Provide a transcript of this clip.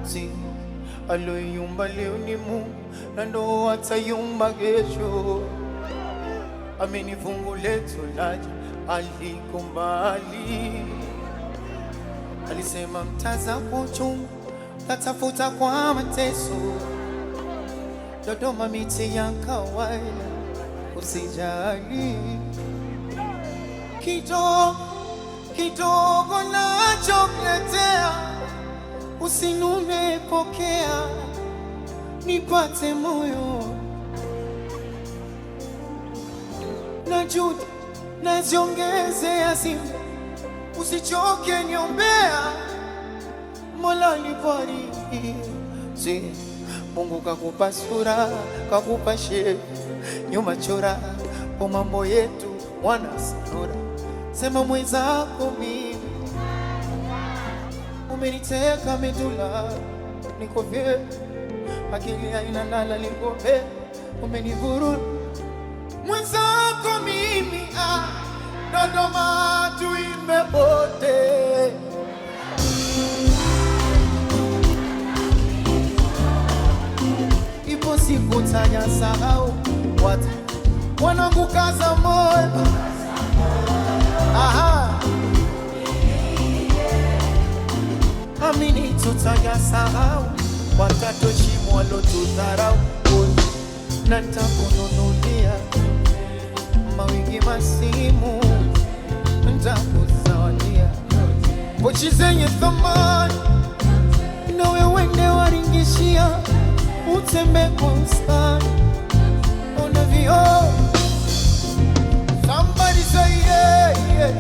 Si aloyumba leo ni Mungu na ndo atayumba kesho. Amenifungu letu laja aliko mbali. Alisema mtazamo chungu tatafuta kwa mateso. Dodoma miti ya kawaida usijali. Kidogo kidogo nachokuletea usinune, pokea nipate moyo. Najuta naziongezea simu, usichoke niombea. Mola nibariki. Si Mungu kakupa sura, kakupa shepu, nyuma chora kwa mambo yetu mwana sanura. Sema mwenzako mimi umeniteka medula, niko vye akili haina lala, niko vye umenivururu. Mwenzako mimi Dodoma tuimbe wote. Ipo siku tajasahau watu wanangu, kaza moyo. Aha, amini tutajasahau watatoshimwa walotudharau. Na nitakununulia mawingi masimu, nitakuzawadia pochi zenye thamani, na wewe nde waringishia utembe kwa ustani. Ona vio somebody say yeah, yeah.